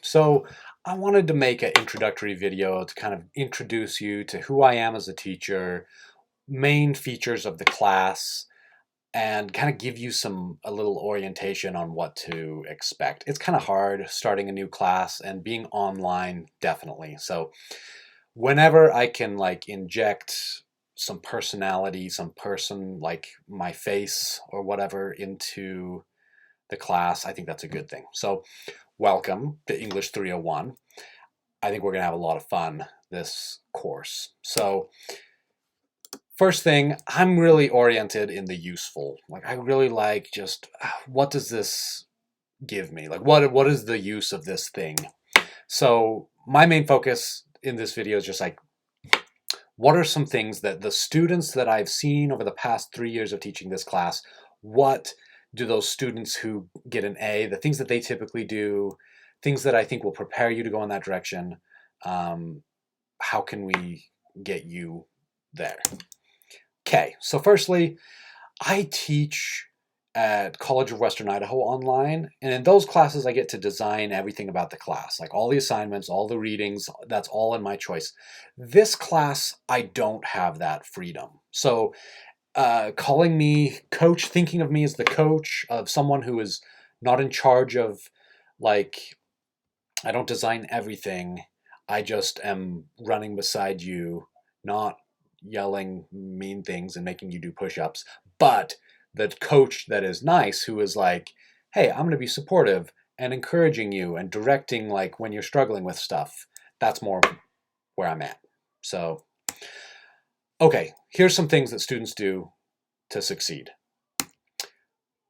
So I wanted to make an introductory video to kind of introduce you to who I am as a teacher, main features of the class, and kind of give you a little orientation on what to expect. It's kind of hard starting a new class and being online, definitely. So whenever I can like inject some personality, some person like my face or whatever into the class, I think that's a good thing. So welcome to English 301. I think we're going to have a lot of fun this course. So first thing, I'm really oriented in the useful. Like I really like just what does this give me? Like what is the use of this thing? So my main focus in this video is just like what are some things that the students that I've seen over the past 3 years of teaching this class, what do those students who get an A, the things that they typically do, things that I think will prepare you to go in that direction, how can we get you there? Okay, so firstly, I teach at College of Western Idaho online, and in those classes I get to design everything about the class, like all the assignments, all the readings, that's all in my choice. This class, I don't have that freedom. So calling me coach, thinking of me as the coach of someone who is not in charge of, like, I don't design everything. I just am running beside you, not yelling mean things and making you do push-ups, but the coach that is nice, who is like, hey, I'm going to be supportive and encouraging you and directing, like when you're struggling with stuff. That's more where I'm at. So, okay, here's some things that students do to succeed.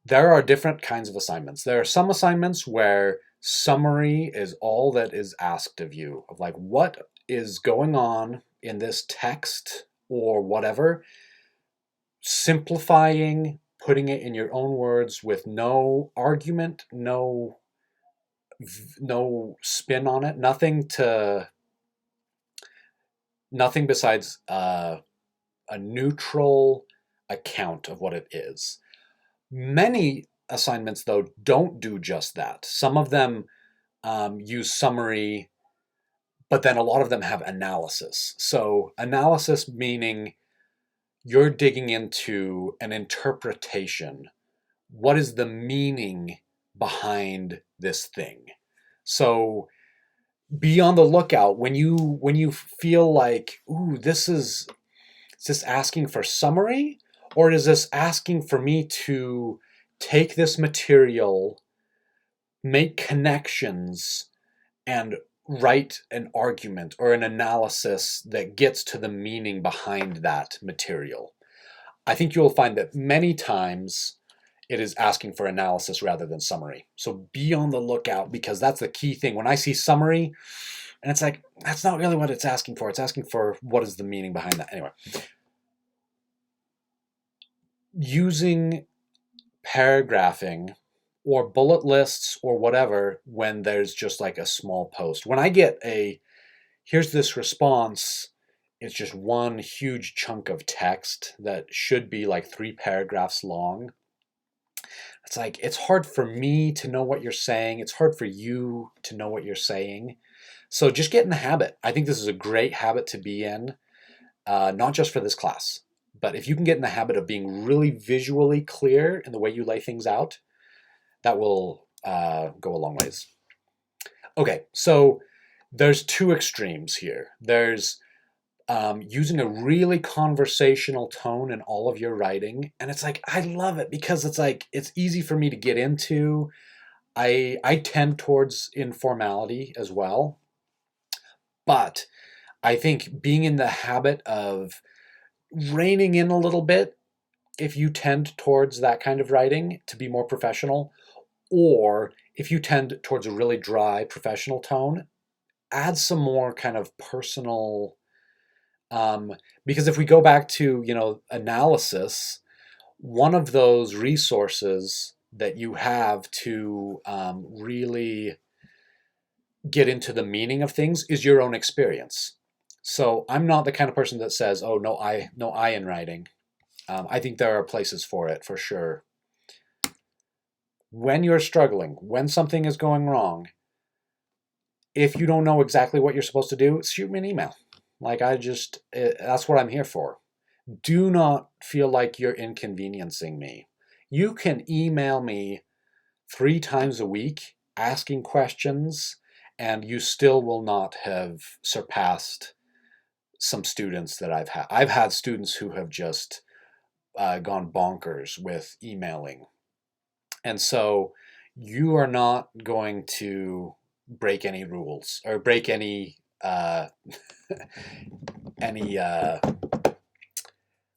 There are different kinds of assignments. There are some assignments where summary is all that is asked of you, of like what is going on in this text or whatever, simplifying, putting it in your own words with no argument, no spin on it, nothing besides a neutral account of what it is. Many assignments, though, don't do just that. Some of them use summary, but then a lot of them have analysis. So analysis meaning you're digging into an interpretation. What is the meaning behind this thing? So be on the lookout when you feel like, ooh, is this asking for summary? Or is this asking for me to take this material, make connections, and write an argument or an analysis that gets to the meaning behind that material? I think you'll find that many times it is asking for analysis rather than summary. So be on the lookout, because that's the key thing. When I see summary, and it's like, that's not really what it's asking for. It's asking for what is the meaning behind that. Anyway, using paragraphing or bullet lists or whatever when there's just like a small post. When I get here's this response, it's just one huge chunk of text that should be like 3 paragraphs long. It's like, it's hard for me to know what you're saying. It's hard for you to know what you're saying. So just get in the habit. I think this is a great habit to be in, not just for this class, but if you can get in the habit of being really visually clear in the way you lay things out, that will go a long ways. Okay, so there's 2 extremes here. There's using a really conversational tone in all of your writing, and it's like, I love it because it's like, it's easy for me to get into. I tend towards informality as well, but I think being in the habit of reining in a little bit, if you tend towards that kind of writing to be more professional, or if you tend towards a really dry professional tone, add some more kind of personal, because if we go back to, analysis, one of those resources that you have to really get into the meaning of things is your own experience. So I'm not the kind of person that says, oh, no I in writing. I think there are places for it, for sure. When you're struggling, when something is going wrong, if you don't know exactly what you're supposed to do, shoot me an email. Like that's what I'm here for. Do not feel like you're inconveniencing me. You can email me 3 times a week asking questions, and you still will not have surpassed some students that I've had. I've had students who have just gone bonkers with emailing. And so you are not going to break any rules or break any any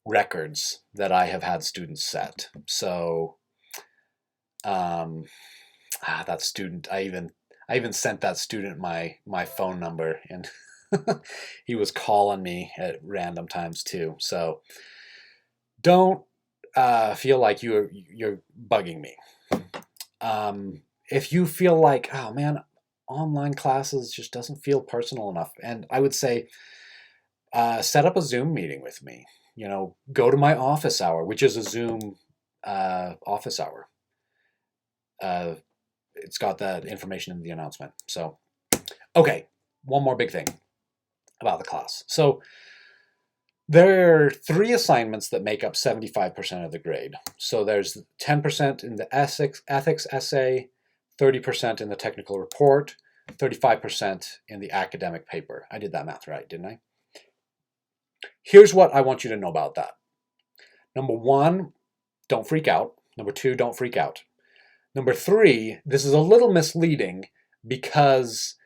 records that I have had students set. So that student, I even sent that student my phone number, and he was calling me at random times too. So don't feel like you're bugging me. If you feel like, oh man, online classes just doesn't feel personal enough, and I would say set up a Zoom meeting with me. You know, go to my office hour, which is a Zoom office hour. It's got that information in the announcement. So, okay, one more big thing about the class. So there are 3 assignments that make up 75% of the grade. So there's 10% in the ethics essay, 30% in the technical report, 35% in the academic paper. I did that math right, didn't I? Here's what I want you to know about that. Number 1, don't freak out. Number 2, don't freak out. Number 3, this is a little misleading because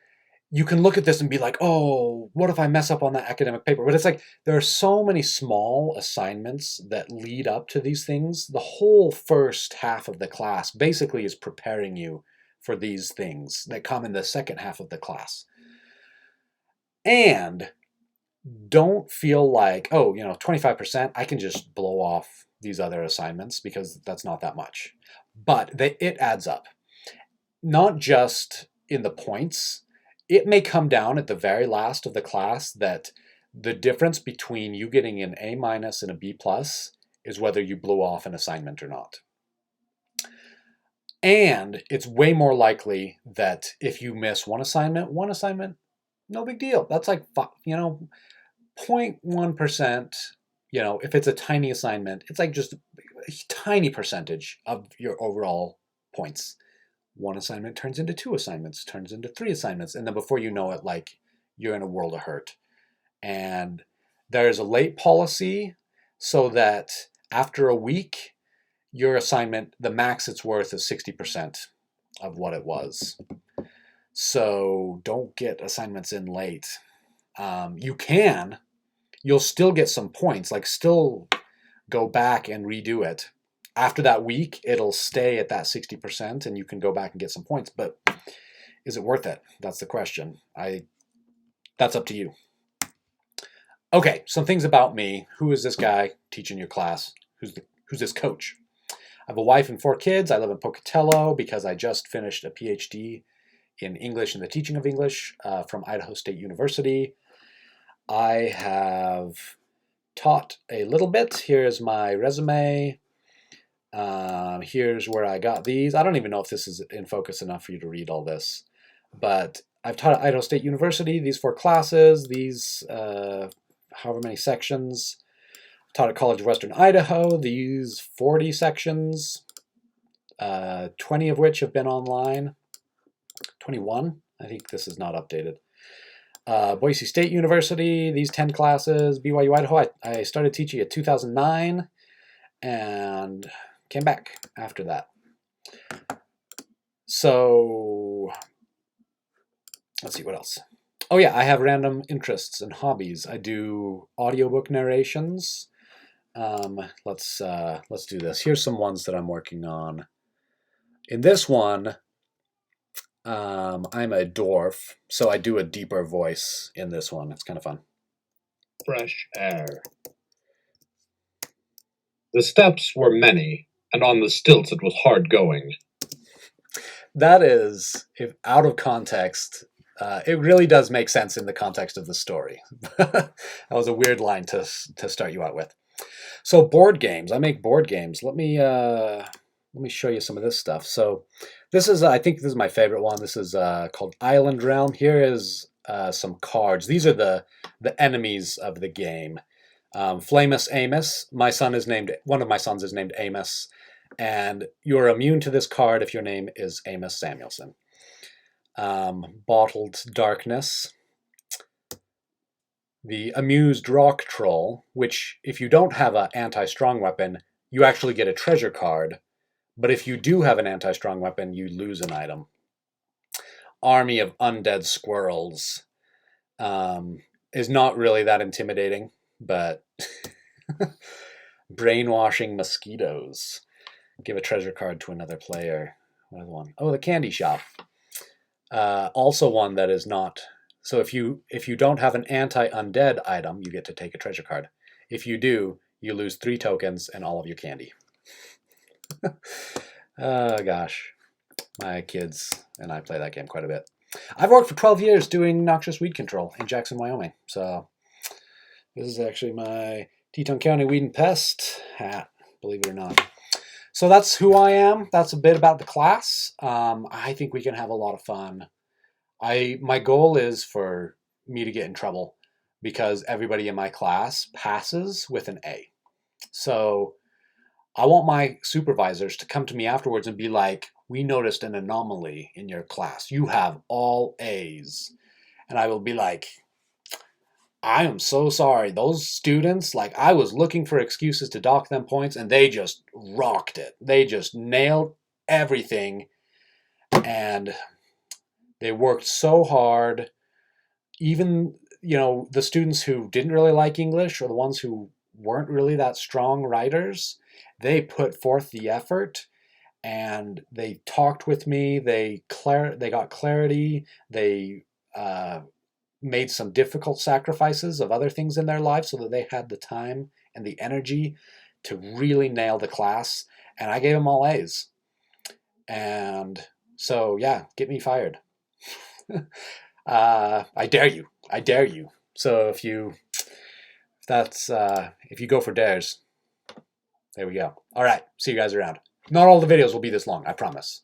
you can look at this and be like, oh, what if I mess up on that academic paper? But it's like there are so many small assignments that lead up to these things. The whole first half of the class basically is preparing you for these things that come in the second half of the class. And don't feel like, oh, 25%, I can just blow off these other assignments because that's not that much. But it adds up. Not just in the points. It may come down at the very last of the class that the difference between you getting an A- and a B+ is whether you blew off an assignment or not. And it's way more likely that if you miss one assignment, no big deal. That's like, 0.1%, if it's a tiny assignment, it's like just a tiny percentage of your overall points. One assignment turns into 2 assignments, turns into 3 assignments, and then before you know it, like, you're in a world of hurt. And there's a late policy so that after a week, your assignment, the max it's worth is 60% of what it was. So don't get assignments in late. You'll still get some points, like still go back and redo it. After that week, it'll stay at that 60% and you can go back and get some points. But is it worth it? That's the question. That's up to you. Okay, some things about me. Who is this guy teaching your class? Who's this coach? I have a wife and 4 kids. I live in Pocatello because I just finished a PhD in English and the teaching of English from Idaho State University. I have taught a little bit. Here's my resume. Here's where I got these. I don't even know if this is in focus enough for you to read all this, but I've taught at Idaho State University, these 4 classes, these however many sections. I've taught at College of Western Idaho, these 40 sections, 20 of which have been online. 21, I think this is not updated. Boise State University, these 10 classes. BYU Idaho, I started teaching in 2009 and came back after that. So let's see what else. Oh yeah, I have random interests and hobbies. I do audiobook narrations. Let's do this. Here's some ones that I'm working on. In this one, I'm a dwarf, so I do a deeper voice in this one. It's kind of fun. Fresh air. The steps were many, and on the stilts it was hard going. That is, if out of context, it really does make sense in the context of the story. That was a weird line to start you out with. So board games. I make board games. Let me let me show you some of this stuff. So this is, I think this is my favorite one. This is called Island Realm. Here is some cards. These are the enemies of the game. Flamus Amos. One of my sons is named Amos, and you're immune to this card if your name is Amos Samuelson. Bottled Darkness. The Amused Rock Troll, which if you don't have an anti-strong weapon, you actually get a treasure card. But if you do have an anti-strong weapon, you lose an item. Army of Undead Squirrels is not really that intimidating, but Brainwashing Mosquitoes. Give a treasure card to another player. Another one. Oh, the Candy Shop. Also one that is not... So if you don't have an anti-undead item, you get to take a treasure card. If you do, you lose 3 tokens and all of your candy. Oh gosh, my kids and I play that game quite a bit. I've worked for 12 years doing noxious weed control in Jackson, Wyoming. So this is actually my Teton County Weed and Pest hat, believe it or not. So that's who I am. That's a bit about the class. I think we can have a lot of fun. My goal is for me to get in trouble because everybody in my class passes with an A. So I want my supervisors to come to me afterwards and be like, we noticed an anomaly in your class. You have all A's. And I will be like, I am so sorry. Those students, like, I was looking for excuses to dock them points and they just rocked it. They just nailed everything. And they worked so hard. Even, the students who didn't really like English or the ones who weren't really that strong writers, they put forth the effort and they talked with me. They got clarity. They made some difficult sacrifices of other things in their lives so that they had the time and the energy to really nail the class. And I gave them all A's. And so, yeah, get me fired. I dare you. I dare you. So if you go for dares, there we go. All right. See you guys around. Not all the videos will be this long, I promise.